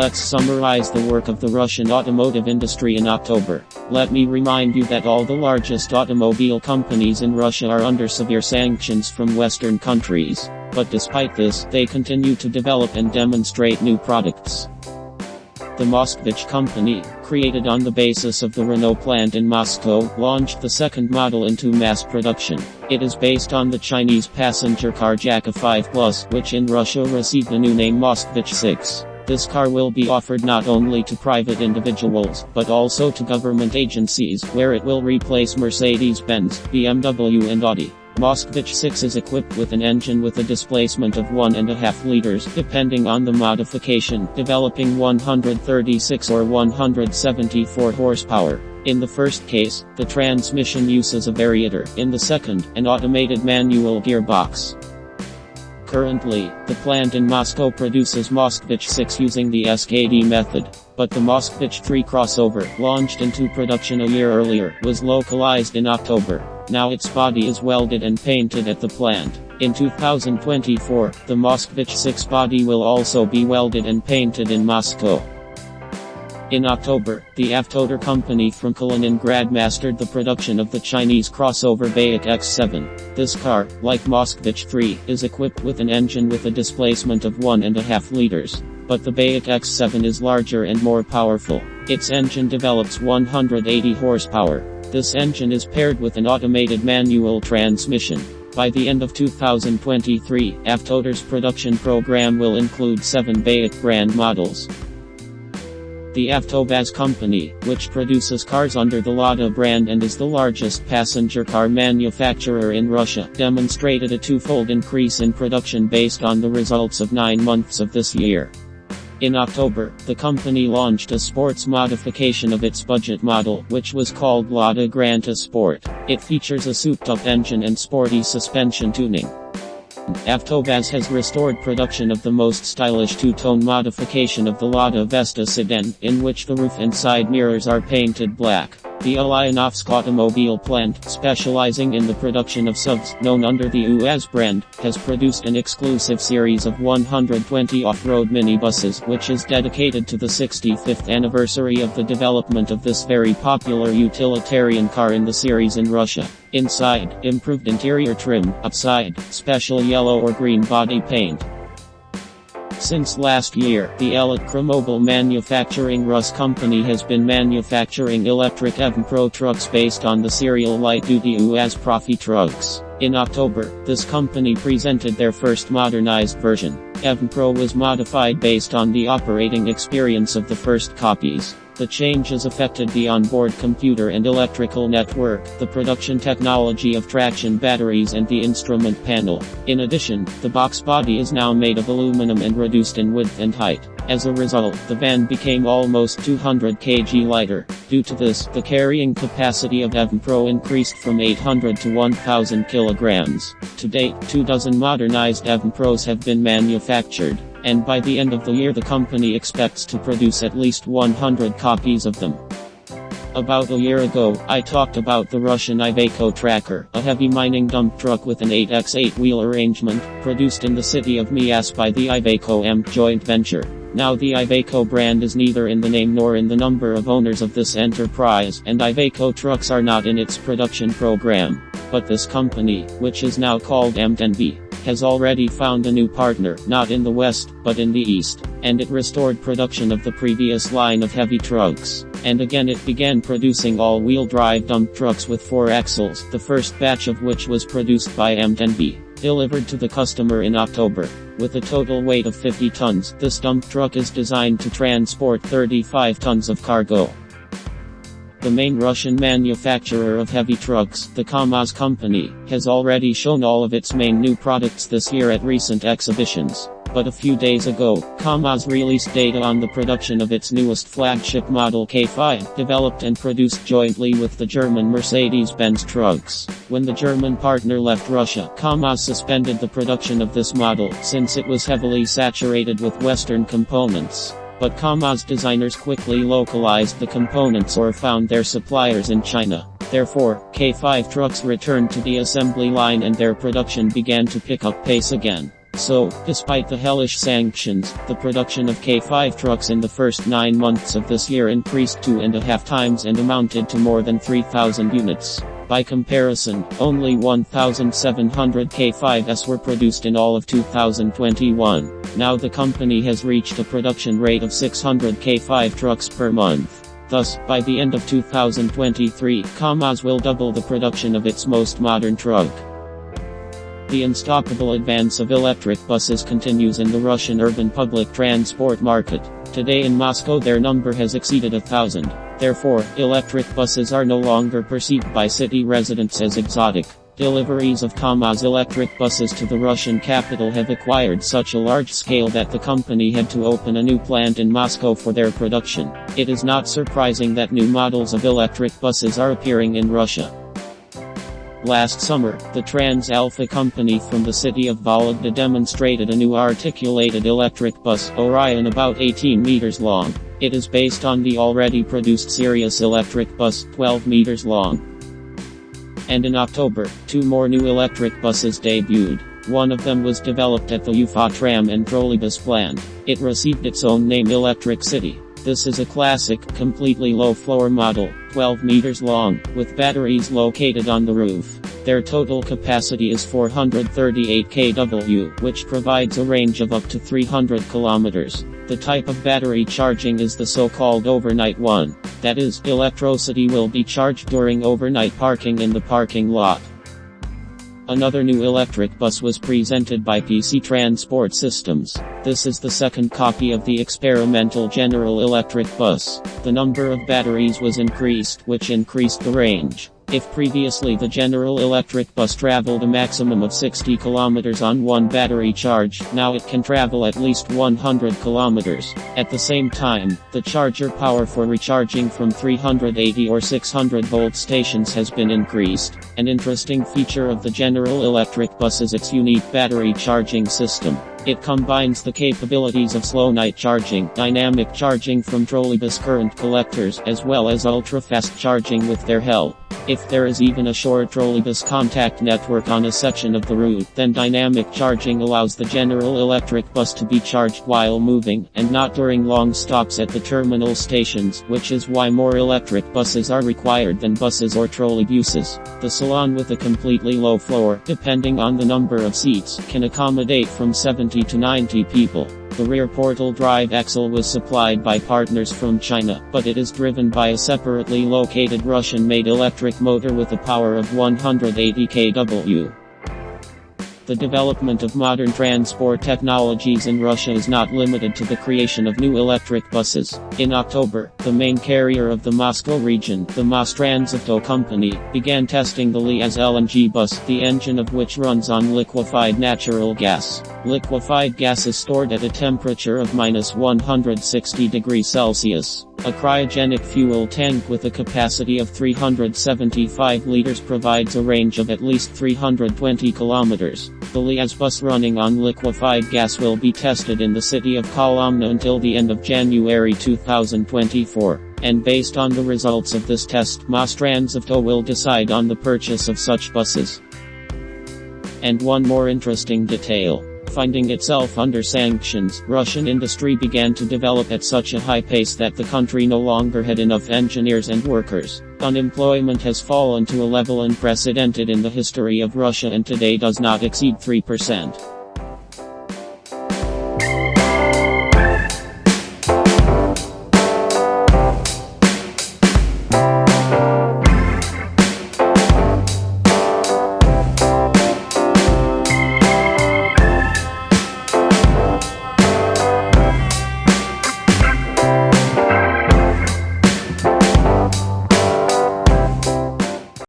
Let's summarize the work of the Russian automotive industry in October. Let me remind you that all the largest automobile companies in Russia are under severe sanctions from Western countries. But despite this, they continue to develop and demonstrate new products. The Moskvich company, created on the basis of the Renault plant in Moscow, launched the second model into mass production. It is based on the Chinese passenger car Jaka 5 Plus, which in Russia received the new name Moskvich 6. This car will be offered not only to private individuals, but also to government agencies, where it will replace Mercedes-Benz, BMW and Audi. Moskvich 6 is equipped with an engine with a displacement of 1.5 liters, depending on the modification, developing 136 or 174 horsepower. In the first case, the transmission uses a variator, in the second, an automated manual gearbox. Currently, the plant in Moscow produces Moskvich 6 using the SKD method, but the Moskvich 3 crossover, launched into production a year earlier, was localized in October. Now its body is welded and painted at the plant. In 2024, the Moskvich 6 body will also be welded and painted in Moscow. In October, the Avtotor company from Kaliningrad mastered the production of the Chinese crossover Bayek X7. This car, like Moskvich 3, is equipped with an engine with a displacement of 1.5 liters. But the Bayek X7 is larger and more powerful. Its engine develops 180 horsepower. This engine is paired with an automated manual transmission. By the end of 2023, Avtotor's production program will include 7 Bayek brand models. The Avtovaz company, which produces cars under the Lada brand and is the largest passenger car manufacturer in Russia, demonstrated a twofold increase in production based on the results of 9 months of this year. In October, the company launched a sports modification of its budget model, which was called Lada Granta Sport. It features a souped-up engine and sporty suspension tuning. Avtovaz has restored production of the most stylish two-tone modification of the Lada Vesta sedan, in which the roof and side mirrors are painted black. The Ulyanovsk automobile plant, specializing in the production of SUVs, known under the UAZ brand, has produced an exclusive series of 120 off-road minibuses, which is dedicated to the 65th anniversary of the development of this very popular utilitarian car in the series in Russia. Inside, improved interior trim, outside, special yellow or green body paint. Since last year, the Elektromobile Manufacturing Rus company has been manufacturing electric EV-Pro trucks based on the serial light-duty UAZ Profi trucks. In October, this company presented their first modernized version. EV-Pro was modified based on the operating experience of the first copies. The changes affected the onboard computer and electrical network, the production technology of traction batteries and the instrument panel. In addition, the box body is now made of aluminum and reduced in width and height. As a result, the van became almost 200 kg lighter. Due to this, the carrying capacity of EV-Pro increased from 800 to 1000 kilograms. To date, 24 modernized EV-Pros have been manufactured. And by the end of the year the company expects to produce at least 100 copies of them. About a year ago, I talked about the Russian Iveco Tracker, a heavy mining dump truck with an 8x8 wheel arrangement, produced in the city of Mias by the Iveco M joint venture. Now the Iveco brand is neither in the name nor in the number of owners of this enterprise, and Iveco trucks are not in its production program. But this company, which is now called M10B, has already found a new partner, not in the west, but in the east, and it restored production of the previous line of heavy trucks. And again it began producing all-wheel drive dump trucks with 4 axles, the first batch of which was produced by M10B, delivered to the customer in October. With a total weight of 50 tons, this dump truck is designed to transport 35 tons of cargo. The main Russian manufacturer of heavy trucks, the KAMAZ company, has already shown all of its main new products this year at recent exhibitions. But a few days ago, KAMAZ released data on the production of its newest flagship model K5, developed and produced jointly with the German Mercedes-Benz trucks. When the German partner left Russia, KAMAZ suspended the production of this model, since it was heavily saturated with Western components. But KAMAZ designers quickly localized the components or found their suppliers in China. Therefore, K5 trucks returned to the assembly line and their production began to pick up pace again. So, despite the hellish sanctions, the production of K5 trucks in the first 9 months of this year increased 2.5 times and amounted to more than 3,000 units. By comparison, only 1,700 K5s were produced in all of 2021. Now the company has reached a production rate of 600 K5 trucks per month. Thus, by the end of 2023, KAMAZ will double the production of its most modern truck. The unstoppable advance of electric buses continues in the Russian urban public transport market. Today in Moscow their number has exceeded 1,000. Therefore, electric buses are no longer perceived by city residents as exotic. Deliveries of KAMAZ electric buses to the Russian capital have acquired such a large scale that the company had to open a new plant in Moscow for their production. It is not surprising that new models of electric buses are appearing in Russia. Last summer, the Trans Alpha company from the city of Vologda demonstrated a new articulated electric bus, Orion, about 18 meters long. It is based on the already produced Sirius electric bus, 12 meters long. And in October, 2 more new electric buses debuted. One of them was developed at the Ufa tram and trolleybus plant. It received its own name, Electric City. This is a classic, completely low-floor model, 12 meters long, with batteries located on the roof. Their total capacity is 438 kW, which provides a range of up to 300 kilometers. The type of battery charging is the so-called overnight one. That is, electricity will be charged during overnight parking in the parking lot. Another new electric bus was presented by PC Transport Systems. This is the second copy of the experimental General Electric bus. The number of batteries was increased, which increased the range. If previously the General Electric bus traveled a maximum of 60 kilometers on one battery charge, now it can travel at least 100 kilometers. At the same time, the charger power for recharging from 380 or 600 volt stations has been increased. An interesting feature of the General Electric bus is its unique battery charging system. It combines the capabilities of slow night charging, dynamic charging from trolleybus current collectors, as well as ultra-fast charging with their help. If there is even a short trolleybus contact network on a section of the route, then dynamic charging allows the General Electric bus to be charged while moving, and not during long stops at the terminal stations, which is why more electric buses are required than buses or trolleybuses. The salon, with a completely low floor, depending on the number of seats, can accommodate from 70 to 90 people. The rear portal drive axle was supplied by partners from China, but it is driven by a separately located Russian-made electric motor with a power of 180 kW. The development of modern transport technologies in Russia is not limited to the creation of new electric buses. In October, the main carrier of the Moscow region, the Mostransit company, began testing the Liaz LNG bus, the engine of which runs on liquefied natural gas. Liquefied gas is stored at a temperature of -160 degrees Celsius. A cryogenic fuel tank with a capacity of 375 liters provides a range of at least 320 kilometers. The Liaz bus running on liquefied gas will be tested in the city of Kolomna until the end of January 2024. And based on the results of this test, Mostransit will decide on the purchase of such buses. And one more interesting detail. Finding itself under sanctions, Russian industry began to develop at such a high pace that the country no longer had enough engineers and workers. Unemployment has fallen to a level unprecedented in the history of Russia and today does not exceed 3%.